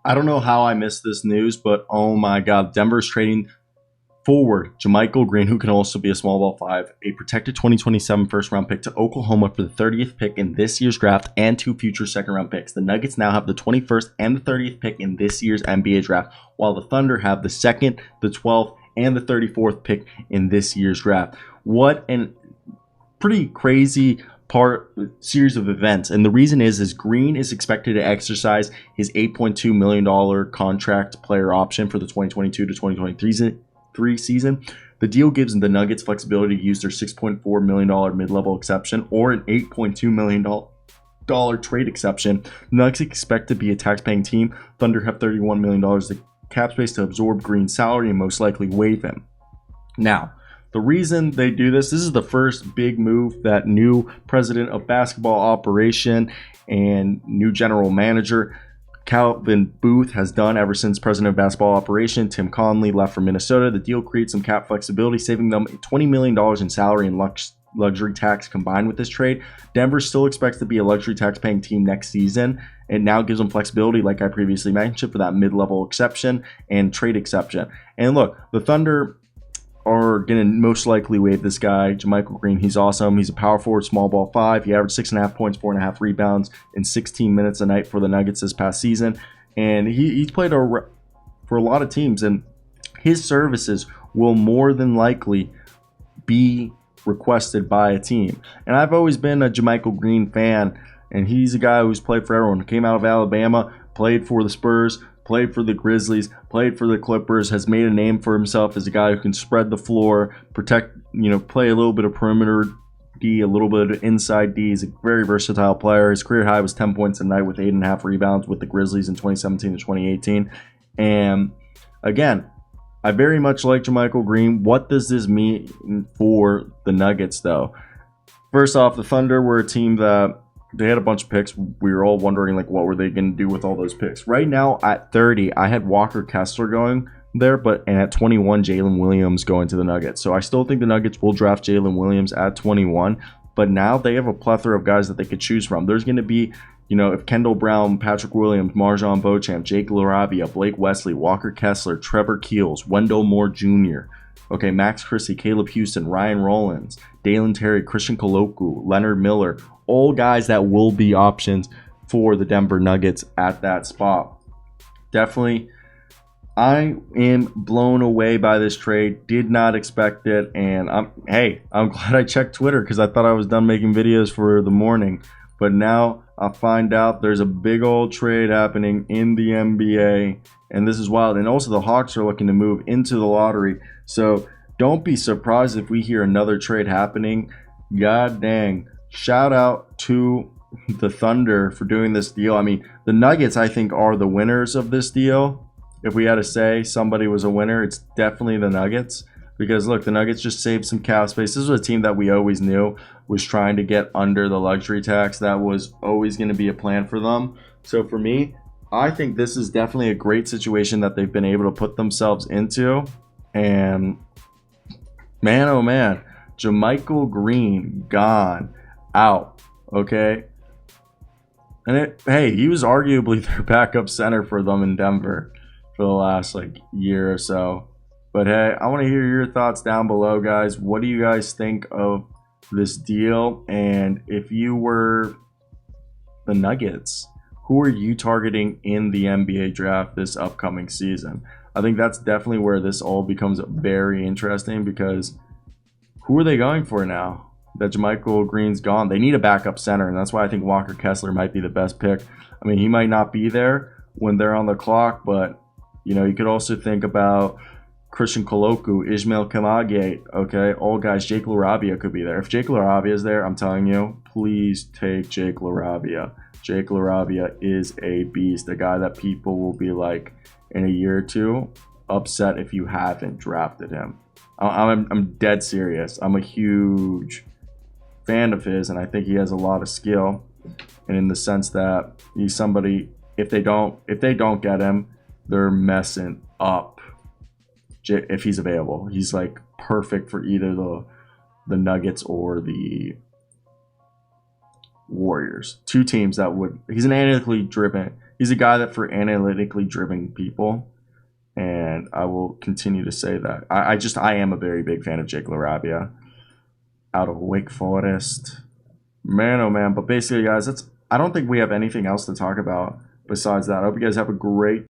I don't know how I missed this news, but oh my God, Denver's trading forward JaMychal Green, who can also be a small ball five, a protected 2027 first round pick to Oklahoma for the 30th pick in this year's draft and two future second round picks. The Nuggets now have the 21st and the 30th pick in this year's NBA draft, while the Thunder have the 2nd, the 12th, and the 34th pick in this year's draft. What an pretty crazy series of events, and the reason is Green is expected to exercise his $8.2 million contract player option for the 2022 to 2023 season. The deal gives the Nuggets flexibility to use their $6.4 million mid-level exception or an $8.2 million trade exception. The Nuggets expect to be a tax-paying team. Thunder have $31 million of cap space to absorb Green's salary and most likely waive him. Now, the reason they do this is the first big move that new president of basketball operation and new general manager Calvin Booth has done ever since president of basketball operation Tim Conley left for Minnesota. The deal creates some cap flexibility, saving them $20 million in salary and luxury tax combined with this trade. Denver still expects to be a luxury tax paying team next season. It now gives them flexibility, like I previously mentioned, for that mid-level exception and trade exception. And look, the Thunder are going to most likely waive this guy, JaMychal Green. He's awesome. He's a power forward, small ball five. He averaged 6.5 points, 4.5 rebounds in 16 minutes a night for the Nuggets this past season. And he's played for a lot of teams, and his services will more than likely be requested by a team. And I've always been a JaMychal Green fan, and he's a guy who's played for everyone. Came out of Alabama, played for the Spurs, played for the Grizzlies, played for the Clippers, has made a name for himself as a guy who can spread the floor, protect, play a little bit of perimeter D, a little bit of inside D. He's a very versatile player. His career high was 10 points a night with 8.5 rebounds with the Grizzlies in 2017 to 2018. And again, I very much like JaMychal Green. What does this mean for the Nuggets, though? First off, the Thunder were a team that they had a bunch of picks. We were all wondering, what were they going to do with all those picks? Right now, at 30, I had Walker Kessler going there, and at 21, Jalen Williams going to the Nuggets. So I still think the Nuggets will draft Jalen Williams at 21, but now they have a plethora of guys that they could choose from. There's going to be, if Kendall Brown, Patrick Williams, Marjon Beauchamp, Jake LaRavia, Blake Wesley, Walker Kessler, Trevor Keels, Wendell Moore Jr., okay, Max Christie, Caleb Houston, Ryan Rollins, Dalen Terry, Christian Colocu, Leonard Miller, all guys that will be options for the Denver Nuggets at that spot. Definitely, I am blown away by this trade. Did not expect it, and I'm glad I checked Twitter because I thought I was done making videos for the morning. But now I find out there's a big old trade happening in the NBA, and this is wild. And also the Hawks are looking to move into the lottery. So don't be surprised if we hear another trade happening. God dang. Shout out to the Thunder for doing this deal. I mean, the Nuggets, I think, are the winners of this deal. If we had to say somebody was a winner, it's definitely the Nuggets. Because, look, the Nuggets just saved some cap space. This was a team that we always knew was trying to get under the luxury tax. That was always going to be a plan for them. So, for me, I think this is definitely a great situation that they've been able to put themselves into. And, man, oh, man, JaMychal Green gone out, okay? And he was arguably their backup center for them in Denver for the last year or so. But hey, I want to hear your thoughts down below, guys. What do you guys think of this deal? And if you were the Nuggets, who are you targeting in the NBA draft this upcoming season? I think that's definitely where this all becomes very interesting, because who are they going for now that JaMychal Green's gone? They need a backup center, and that's why I think Walker Kessler might be the best pick. I mean, he might not be there when they're on the clock, but you could also think about Christian Colocu, Ismail Kamage, okay, all guys. Jake LaRavia could be there. If Jake LaRavia is there, I'm telling you, please take Jake LaRavia. Jake LaRavia is a beast, a guy that people will be in a year or two upset if you haven't drafted him. I'm dead serious. I'm a huge fan of his, and I think he has a lot of skill. And in the sense that he's somebody, if they don't get him, they're messing up. If he's available, he's perfect for either the Nuggets or the Warriors. Two teams that would. He's an analytically driven He's a guy that for analytically driven people, and I will continue to say that. I am a very big fan of Jake LaRabia out of Wake Forest. Man, oh man. But basically, guys, I don't think we have anything else to talk about besides that. I hope you guys have a great